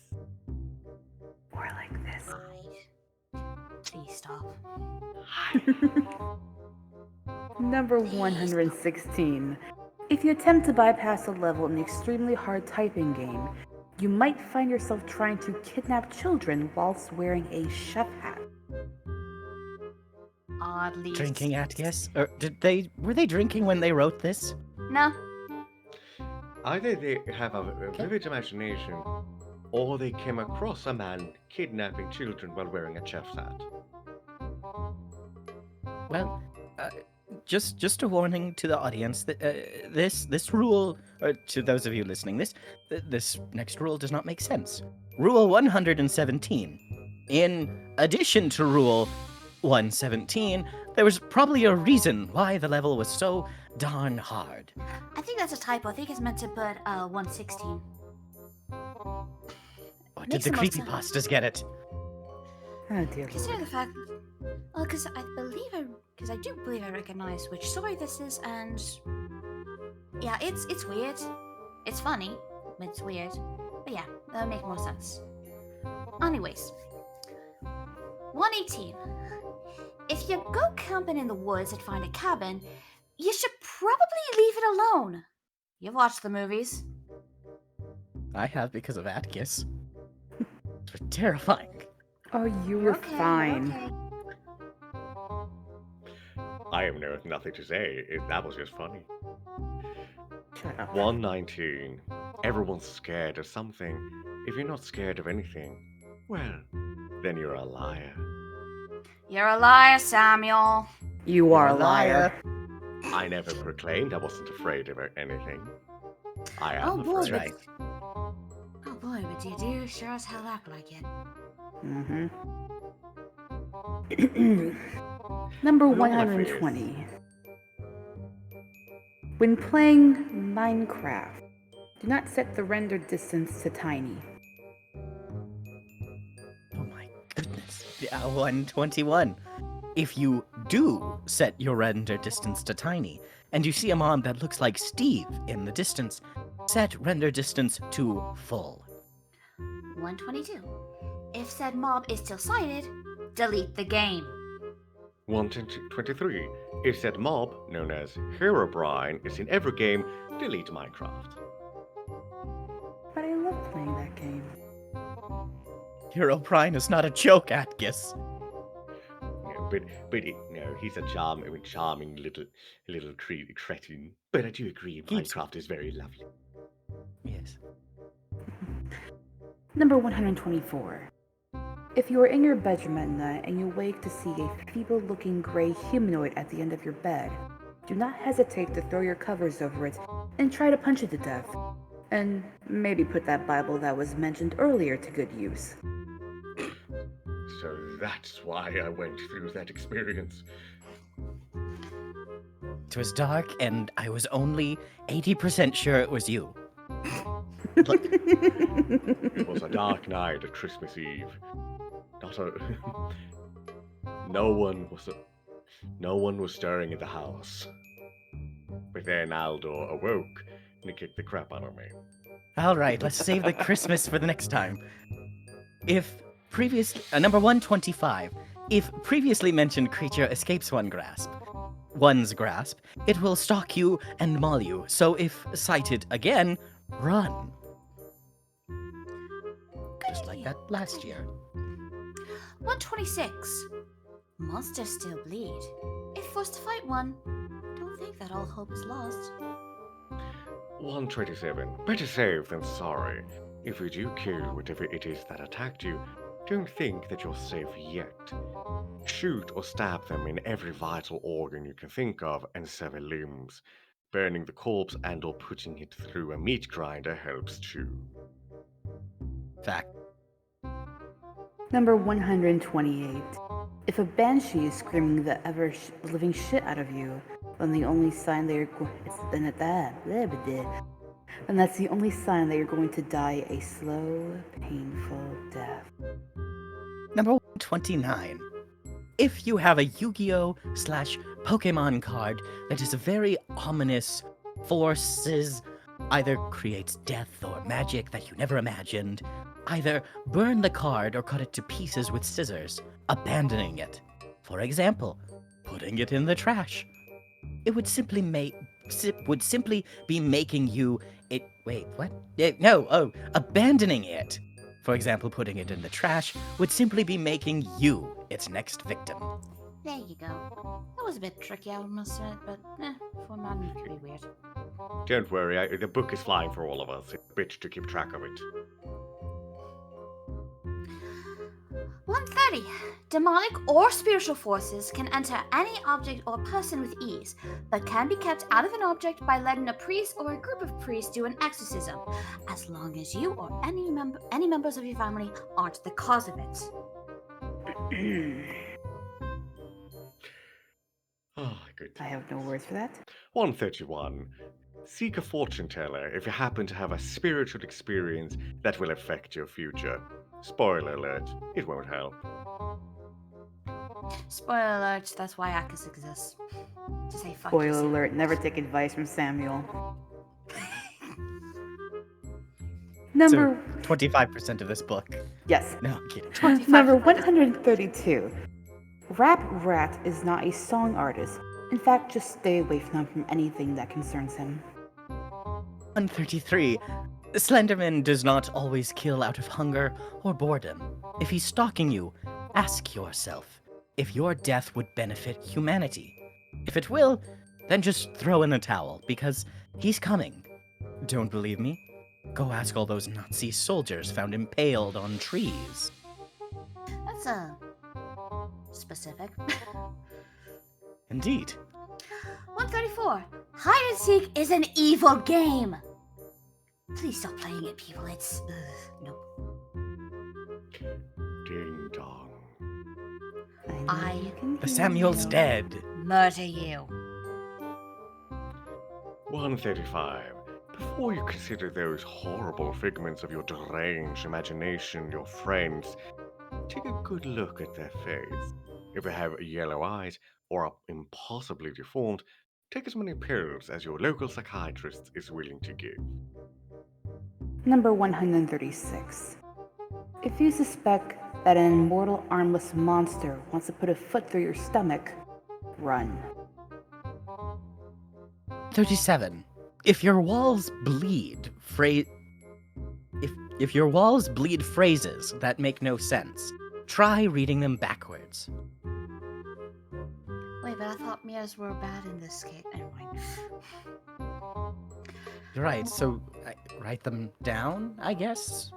Or like this. Please stop. Number 116. If you attempt to bypass a level in the extremely hard typing game, you might find yourself trying to kidnap children whilst wearing a chef hat. Oddly. Drinking Atgas? Or were they drinking when they wrote this? No. Either they have a vivid imagination, or they came across a man kidnapping children while wearing a chef's hat. Well, just a warning to the audience that this rule, or to those of you listening, this next rule does not make sense. Rule 117. In addition to Rule 117, there was probably a reason why the level was so darn hard. I think that's a typo. I think it's meant to put 116. Or did Makes the the most sense. creepypastas get it? Oh dear Considering Lord. the fact, well, because I do believe I recognize which story this is, and yeah, it's weird. It's funny, but it's weird. But yeah, that would make more sense. Anyways, 118. If you go camping in the woods and find a cabin, you should probably leave it alone. You've watched the movies. I have because of Atgas. It's terrifying. Oh, you were Okay, fine. okay. I have nothing to say. That was just funny. Shut up. 119. Everyone's scared of something. If you're not scared of anything, well, then you're a liar. You're a liar, Samuel. You are a liar. I never proclaimed I wasn't afraid of anything. I Oh am boy, afraid. right. Oh boy, but you do sure as hell act like it. Mm-hmm. Number No one fears. 120. When playing Minecraft, do not set the render distance to tiny. Oh my goodness. Yeah, 121. If you do set your render distance to tiny, and you see a mob that looks like Steve in the distance, set render distance to full. 122. If said mob is still sighted, delete the game. 123. If said mob, known as Herobrine, is in every game, delete Minecraft. But I love playing that game. Hero Prime is not a joke, Atgas. No, he's a charming little cretin. But I do agree, Keeps- Minecraft is very lovely. Yes. Number 124. If you are in your bedroom at night and you wake to see a feeble-looking gray humanoid at the end of your bed, do not hesitate to throw your covers over it and try to punch it to death. And maybe put that Bible that was mentioned earlier to good use. So that's why I went through that experience. It was dark, and I was only 80% sure it was you. It was a dark night at Christmas Eve. No one was stirring in the house. But then Aldohr awoke and he kicked the crap out of me. All right, let's save the Christmas for the next time. Number 125. If previously mentioned creature escapes one's grasp, it will stalk you and maul you. So if sighted again, run. Just like that last year. 126. Monsters still bleed. If forced to fight one, don't think that all hope is lost. 127. Better safe than sorry. If you do kill whatever it is that attacked you, don't think that you're safe yet. Shoot or stab them in every vital organ you can think of and sever limbs. Burning the corpse and or putting it through a meat grinder helps too. Fact. Number 128. If a banshee is screaming the ever-living shit out of you, then the only sign that you're then that's the only sign that you're going to die a slow, painful death. 29. If you have a Yu-Gi-Oh! / Pokemon card that is a very ominous forces, either creates death or magic that you never imagined, either burn the card or cut it to pieces with scissors, abandoning it. For example, putting it in the trash. It would simply be making you abandoning it. For example, putting it in the trash would simply be making you its next victim. There you go. That was a bit tricky, I must admit, but for man, it could be weird. Don't worry, the book is flying for all of us. It's a bit to keep track of it. 130. Demonic or spiritual forces can enter any object or person with ease, but can be kept out of an object by letting a priest or a group of priests do an exorcism, as long as you or any members of your family aren't the cause of it. Oh, good. I have no words for that. 131. Seek a fortune teller if you happen to have a spiritual experience that will affect your future. Spoiler alert, it won't help. Spoiler alert, that's why Atgas exists. To say fuck Spoiler yourself. alert, never take advice from Samuel. Number... So, 25% of this book. Yes. No, I'm kidding. 25. Number 132. Rap Rat is not a song artist. In fact, just stay away from him from anything that concerns him. 133. Slenderman does not always kill out of hunger or boredom. If he's stalking you, ask yourself if your death would benefit humanity. If it will, then just throw in the towel, because he's coming. Don't believe me? Go ask all those Nazi soldiers found impaled on trees. That's specific. Indeed. 134. Hide and seek is an evil game. Please stop playing it, people. It's nope. Ding dong. I The Samuel's dead. murder you. 135. Before you consider those horrible figments of your deranged imagination your friends, take a good look at their face. If they have yellow eyes or are impossibly deformed, take as many pills as your local psychiatrist is willing to give. Number 136. If you suspect that an immortal armless monster wants to put a foot through your stomach, run. 37. If your walls bleed if your walls bleed phrases that make no sense, try reading them backwards. Wait, but I thought mirrors were bad in this case. Never mind. Right, so write them down, I guess?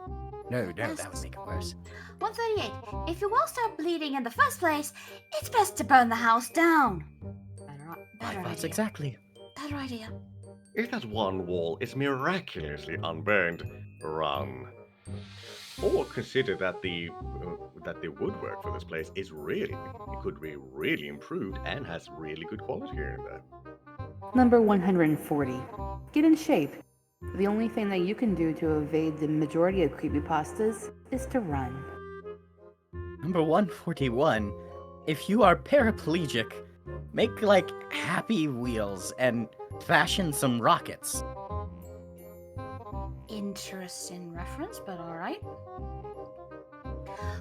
No, that would make it worse. 138. If your walls start bleeding in the first place, it's best to burn the house down. My Better thoughts idea. exactly. Better idea. If that one wall is miraculously unburned, run. Or consider that the woodwork for this place is could be really improved and has really good quality here and there. Number 140. Get in shape. The only thing that you can do to evade the majority of creepypastas is to run. Number 141. If you are paraplegic, make Happy Wheels and fashion some rockets. Interesting reference, but alright.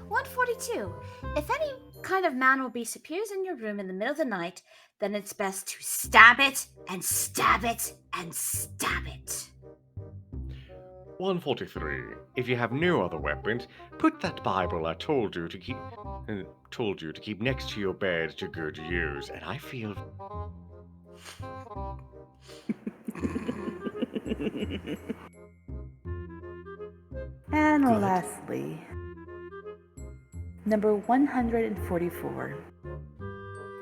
142. If any kind of man or beast appears in your room in the middle of the night, then it's best to stab it and stab it and stab it. 143. If you have no other weapons, put that Bible I told you to keep next to your bed to good use, and I feel And Good. lastly, number 144.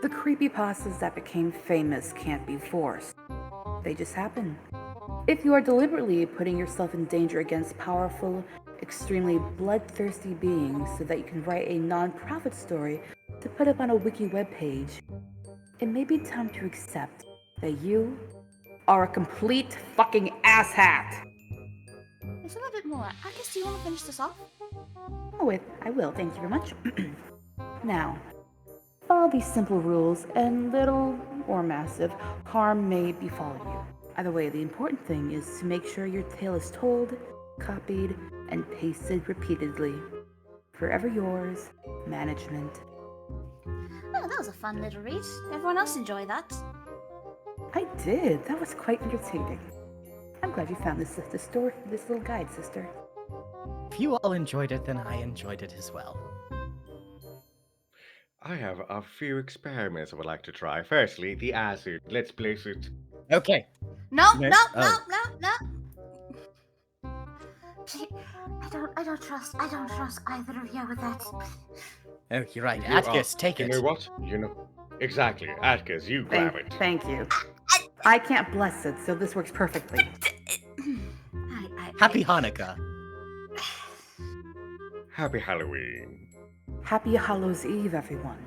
The creepypastas that became famous can't be forced. They just happen. If you are deliberately putting yourself in danger against powerful, extremely bloodthirsty beings so that you can write a non-profit story to put up on a wiki webpage, it may be time to accept that you are a complete fucking asshat. There's a little bit more. I guess, do you want to finish this off? Oh, I will. Thank you very much. Now, follow these simple rules, and little or massive harm may befall you. Either way, the important thing is to make sure your tale is told, copied, and pasted repeatedly. Forever yours, Management. Oh, that was a fun little read. Everyone else enjoy that? I did. That was quite entertaining. I'm glad you found this little guide, sister. If you all enjoyed it, then I enjoyed it as well. I have a few experiments I would like to try. Firstly, the acid. Let's place it. Okay. No, No, no, oh. no. I don't trust either of you with that. Oh, you're right. You Atgas, are- take it. You know what? You know. Exactly. Atgas, you grab it. Thank you. I can't bless it, so this works perfectly. Happy Hanukkah. Happy Halloween. Happy Hallows Eve, everyone.